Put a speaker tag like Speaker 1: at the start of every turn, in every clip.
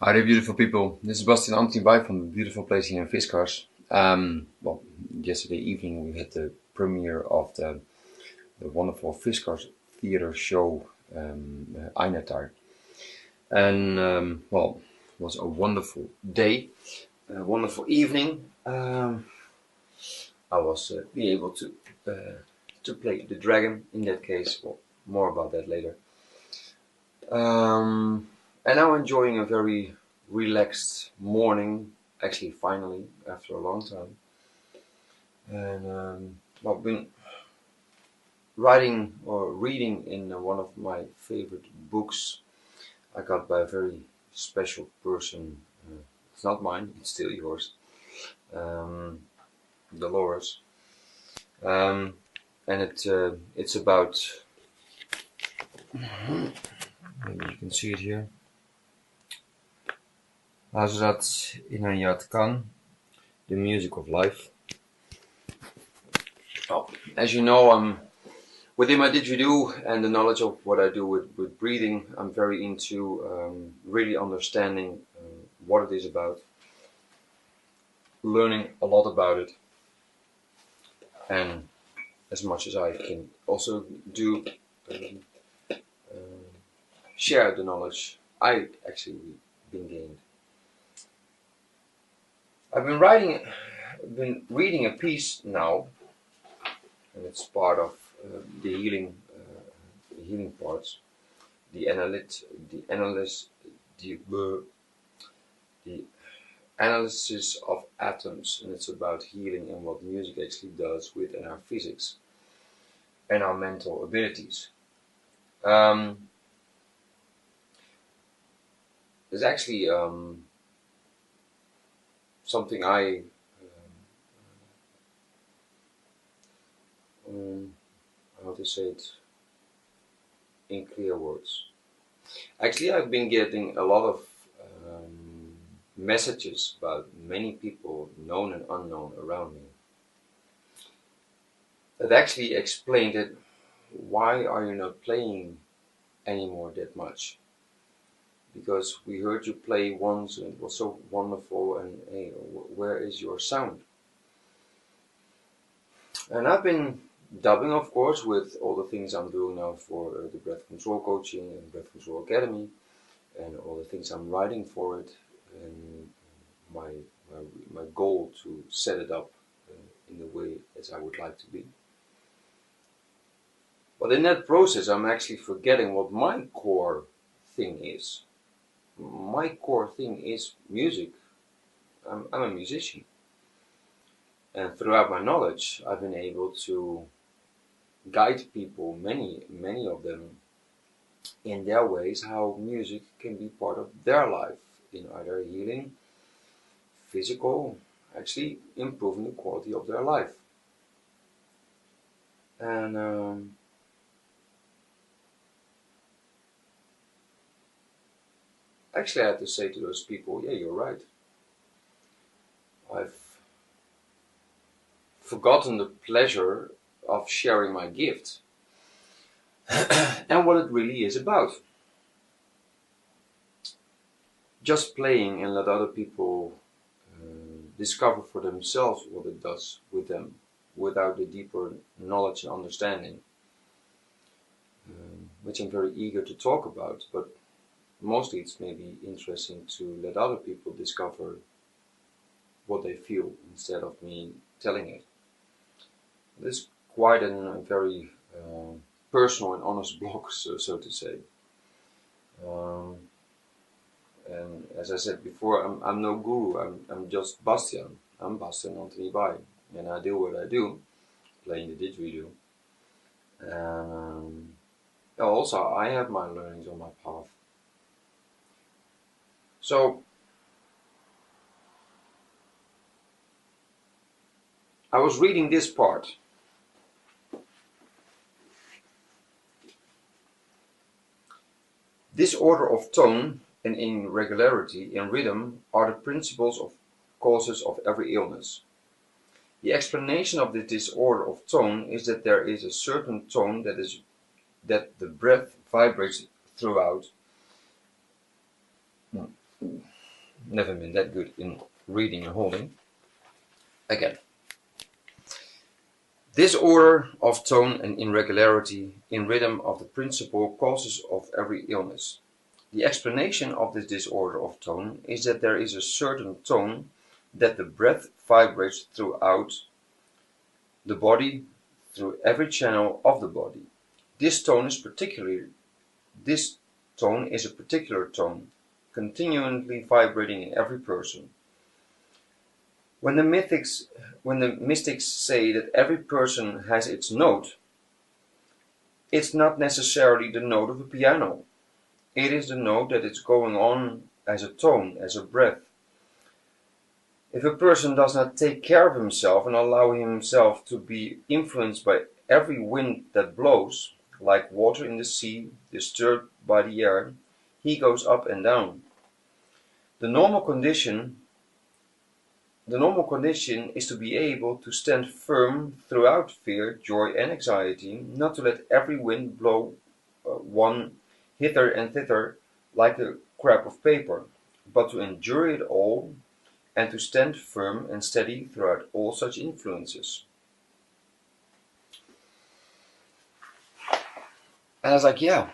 Speaker 1: Hi there, beautiful people. This is Bastiaan by from the beautiful place here in Fiskars. Well, yesterday evening we had the premiere of the wonderful Fiskars theater show, Einatar. And, well, it was a wonderful day, a wonderful evening. I was be able to play the dragon in that case. Well, more about that later. And now enjoying a very relaxed morning, actually finally, after a long time. And well, I've been writing or reading in one of my favorite books I got by a very special person. It's not mine, it's still yours. Um, Dolores. Um, and it's about, maybe you can see it here. Hazrat Inayat Khan, The Music of Life. Oh, as you know, I'm within my didgeridoo and the knowledge of what I do with breathing. I'm very into really understanding what it is about, learning a lot about it, and as much as I can also do, um, share the knowledge I actually been gained. I've been reading a piece now, and it's part of the healing parts, the the analysis of atoms, and it's about healing and what music actually does within our physics and our mental abilities. Um, there's actually something um, how to say it in clear words. Actually, I've been getting a lot of messages about many people, known and unknown, around me that actually explained it. Why are you not playing anymore that much? Because we heard you play once and it was so wonderful, and hey, where is your sound? And I've been dubbing, of course, with all the things I'm doing now for the breath control coaching and breath control academy, and all the things I'm writing for it, and my my goal to set it up in the way as I would like to be. But in that process, I'm actually forgetting what my core thing is. My core thing is music. I'm a musician. And throughout my knowledge, I've been able to guide people, many of them, in their ways, how music can be part of their life in either healing, physical, actually improving the quality of their life. And actually, I had to say to those people, yeah, you're right. I've forgotten the pleasure of sharing my gift and what it really is about. Just playing and let other people discover for themselves what it does with them without the deeper knowledge and understanding, which I'm very eager to talk about, but mostly it's maybe interesting to let other people discover what they feel instead of me telling it. It's quite a very personal and honest blog, so to say. Um, and as I said before, I'm no guru. I'm just Bastiaan. I'm Bastiaan Anthony, and I do what I do, playing the didgeridoo. And also, I have my learnings on my path. So I was reading this part. Disorder of tone and irregularity in rhythm are the principles of causes of every illness. The explanation of the disorder of tone is that there is a certain tone that the breath vibrates throughout. never been that good in reading and holding. Again, disorder of tone and irregularity in rhythm of the principal causes of every illness. The explanation of this disorder of tone is that there is a certain tone that the breath vibrates throughout the body, through every channel of the body. This tone is a particular tone, continually vibrating in every person. When the mystics say that every person has its note, it's not necessarily the note of a piano. It is the note that is going on as a tone, as a breath. If a person does not take care of himself and allow himself to be influenced by every wind that blows, like water in the sea, disturbed by the air, he goes up and down. The normal condition is to be able to stand firm throughout fear, joy, and anxiety, not to let every wind blow one hither and thither like a scrap of paper, but to endure it all and to stand firm and steady throughout all such influences. And I was like, yeah,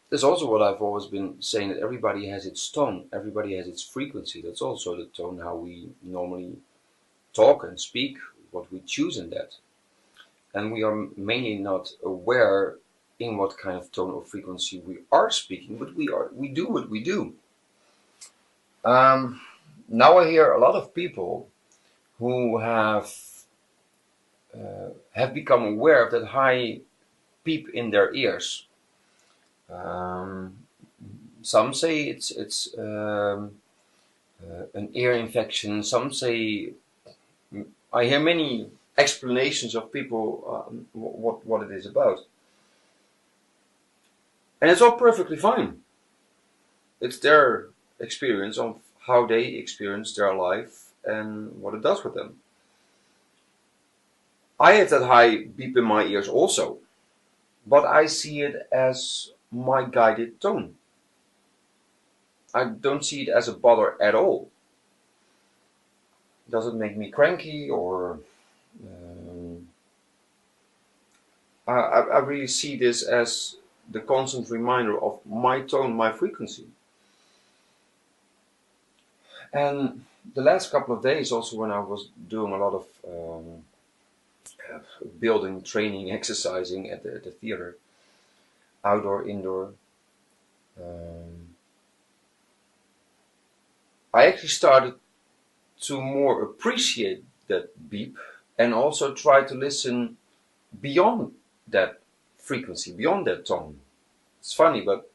Speaker 1: that's also what I've always been saying, that everybody has its tone, everybody has its frequency. That's also the tone how we normally talk and speak, what we choose in that. And we are mainly not aware in what kind of tone or frequency we are speaking, but we do what we do. Now I hear a lot of people who have become aware of that high beep in their ears. Some say it's an ear infection. Some say, I hear many explanations of people what it is about, and it's all perfectly fine. It's their experience of how they experience their life and what it does with them. I have that high beep in my ears also, but I see it as my guided tone. I don't see it as a bother at all. Does it make me cranky or I really see this as the constant reminder of my tone, my frequency. And the last couple of days, also when I was doing a lot of building, training, exercising at the theater, outdoor, indoor, I actually started to more appreciate that beep and also try to listen beyond that frequency, beyond that tone. It's funny, but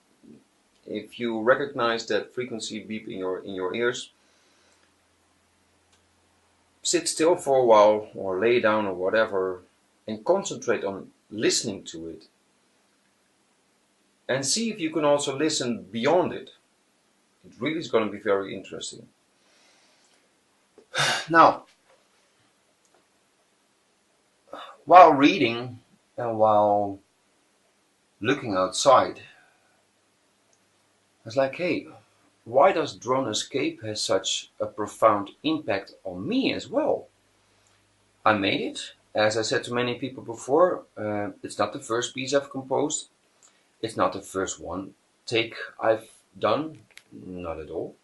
Speaker 1: if you recognize that frequency beep in your ears, sit still for a while or lay down or whatever and concentrate on listening to it. And see if you can also listen beyond it. It really is going to be very interesting. Now, while reading and while looking outside, I was like, hey, why does drone escape have such a profound impact on me as well? I made it. As I said to many people before, it's not the first piece I've composed. It's not the first one take I've done, not at all.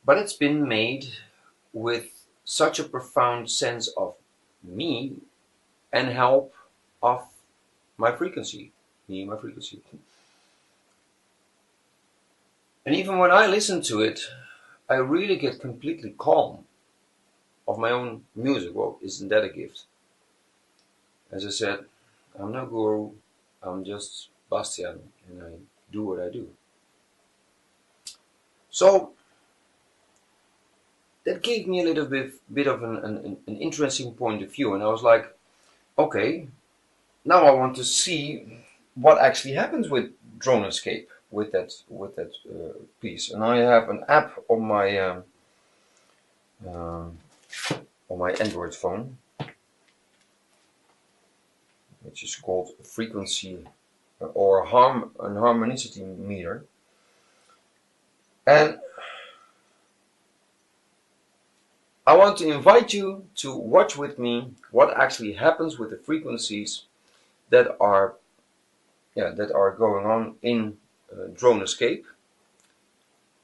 Speaker 1: But it's been made with such a profound sense of me and help of my frequency, me and my frequency. And even when I listen to it, I really get completely calm of my own music. Well, isn't that a gift? As I said, I'm no guru, I'm just Bastiaan, and I do what I do. So that gave me a little bit of an interesting point of view, and I was like, okay, now I want to see what actually happens with Drone Escape with that piece. And I have an app on my Android phone, which is called Frequency or an Harmonicity Meter. And I want to invite you to watch with me what actually happens with the frequencies that are going on in Drone Escape.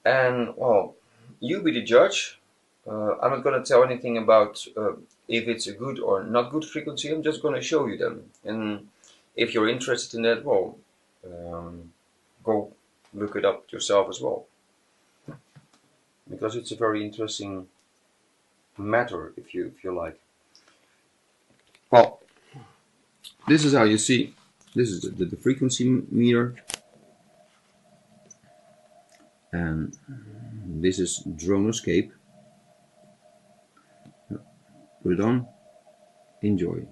Speaker 1: And well, you be the judge. I'm not going to tell anything about if it's a good or not good frequency. I'm just going to show you them. And if you're interested in that, well, go look it up yourself as well. Because it's a very interesting matter, if you like. Well, this is how you see. This is the frequency meter. And this is Drone Escape. Put it on. Enjoy.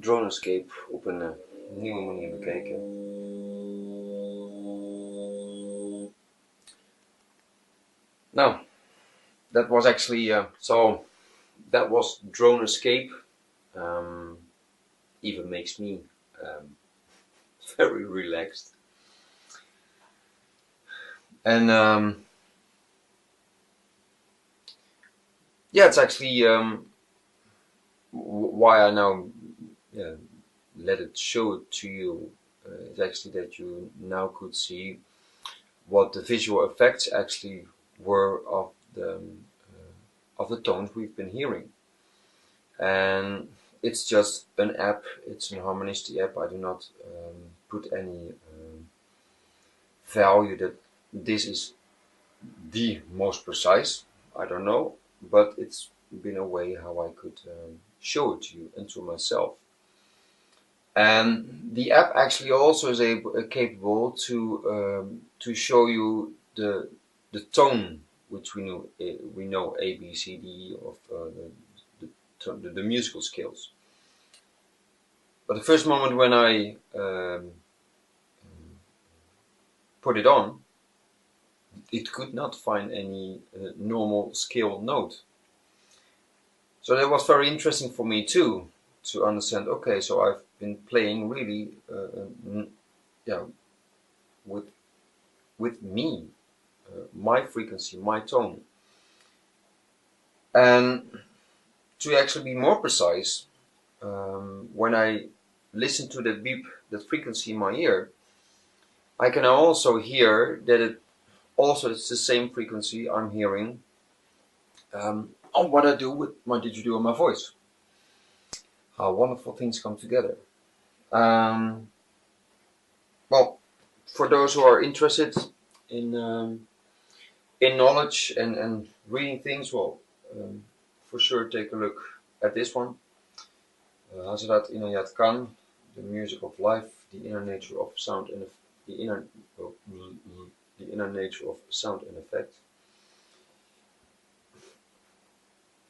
Speaker 1: Drone Escape op een nieuwe manier bekeken. Nou, that was actually that was Drone Escape. Even makes me very relaxed. And yeah, it's actually why I now let it show it to you. It's actually that you now could see what the visual effects actually were of the tones we've been hearing. And it's just an app. It's an Harmonistic app. I do not put any value that this is the most precise. I don't know, but it's been a way how I could show it to you and to myself. And the app actually also is capable to show you the tone which we know A, B, C, D, E of the musical scales. But the first moment when I put it on, it could not find any normal scale note. So that was very interesting for me too, to understand, okay, so I've been playing really with me, my frequency, my tone. And to actually be more precise, when I listen to that beep, that frequency in my ear, I can also hear that it's the same frequency I'm hearing on what I do with my digital and my voice. How wonderful things come together. Well, for those who are interested in knowledge and reading things, well, for sure take a look at this one. Hazrat Inayat Khan, The Music of Life, The Inner Nature of Sound and the Inner Nature of Sound and Effect.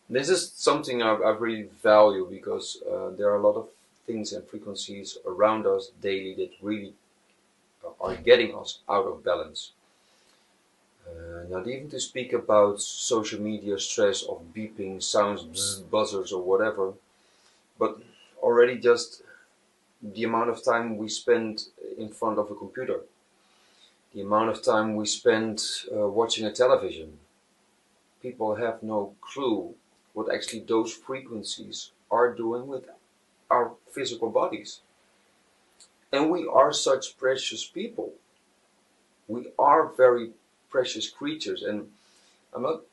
Speaker 1: This is something I really value because there are a lot of things and frequencies around us daily that really are getting us out of balance. Not even to speak about social media stress of beeping sounds, buzzers or whatever, but already just the amount of time we spend in front of a computer, the amount of time we spend watching a television. People have no clue what actually those frequencies are doing with our physical bodies. And we are such precious people. We are very precious creatures, and I'll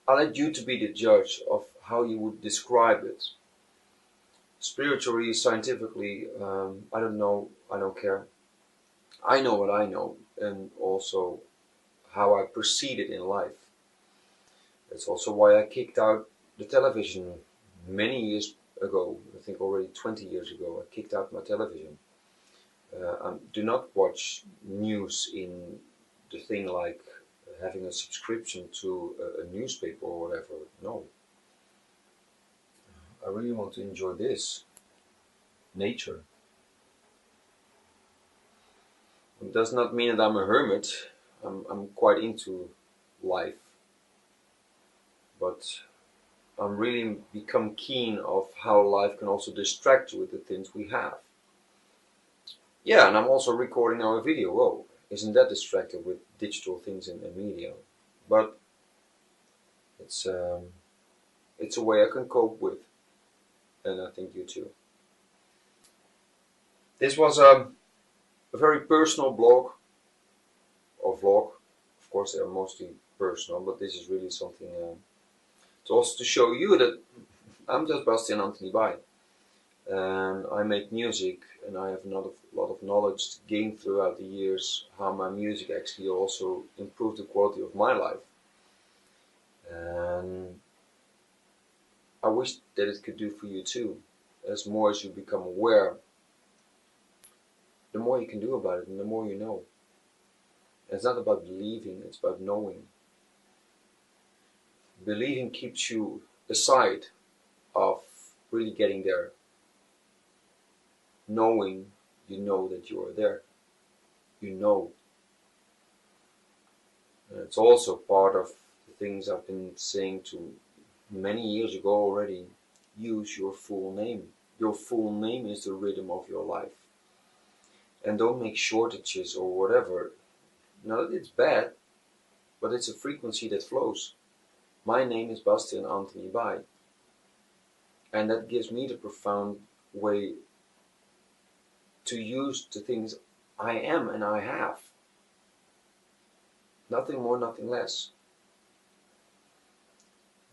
Speaker 1: let you to be the judge of how you would describe it. Spiritually, scientifically, I don't know, I don't care. I know what I know, and also how I proceeded in life. That's also why I kicked out the television many years ago. I think already 20 years ago, I kicked out my television. I do not watch news in the thing like having a subscription to a newspaper or whatever. No. I really want to enjoy this. Nature. It does not mean that I'm a hermit. I'm quite into life. But I'm really become keen of how life can also distract you with the things we have. Yeah, and I'm also recording now a video. Whoa, isn't that distracting with digital things and media? But it's a way I can cope with, and I think you too. This was a very personal blog or vlog. Of course, they are mostly personal, but this is really something to also to show you that I'm just Bastiaan Anthony Bai. And I make music, and I have a lot of knowledge gained throughout the years how my music actually also improved the quality of my life. And I wish that it could do for you too. As more as you become aware, the more you can do about it and the more you know. It's not about believing, it's about knowing. Believing keeps you aside of really getting there, knowing you know that you are there. You know. And it's also part of the things I've been saying to many years ago already. Use your full name. Your full name is the rhythm of your life. And don't make shortages or whatever. No, it's bad, but it's a frequency that flows. My name is Bastiaan Anthony Bai. And that gives me the profound way to use the things I am and I have. Nothing more, nothing less.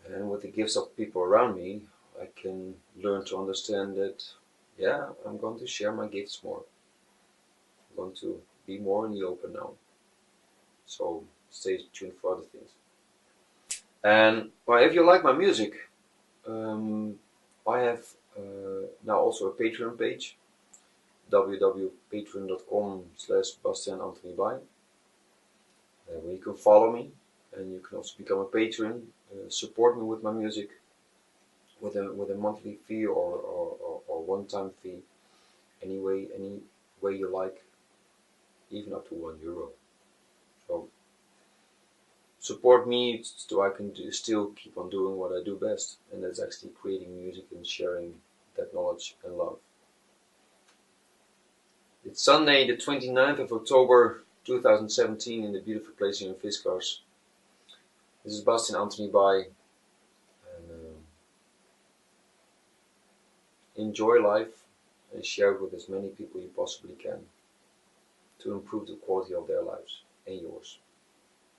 Speaker 1: And with the gifts of people around me, I can learn to understand that, yeah, I'm going to share my gifts more. I'm going to be more in the open now. So stay tuned for other things. And well, if you like my music, I have now also a Patreon page, www.patreon.com/BastiaanAnthonyBai, where you can follow me, and you can also become a patron, support me with my music, with a monthly fee or one-time fee, any way you like, even up to €1. So support me so I can still keep on doing what I do best, and that's actually creating music and sharing that knowledge and love. It's Sunday, the 29th of October 2017, in the beautiful place here in Fiskars. This is Bastiaan Anthony Bai, and enjoy life and share it with as many people you possibly can to improve the quality of their lives and yours.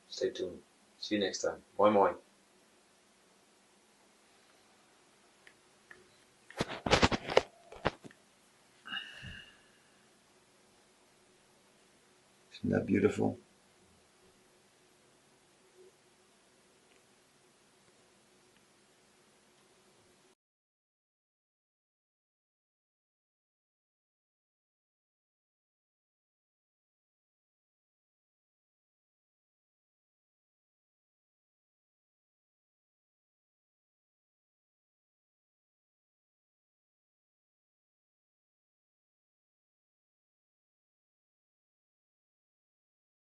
Speaker 1: Stay tuned. See you next time. Moi moi. Isn't that beautiful?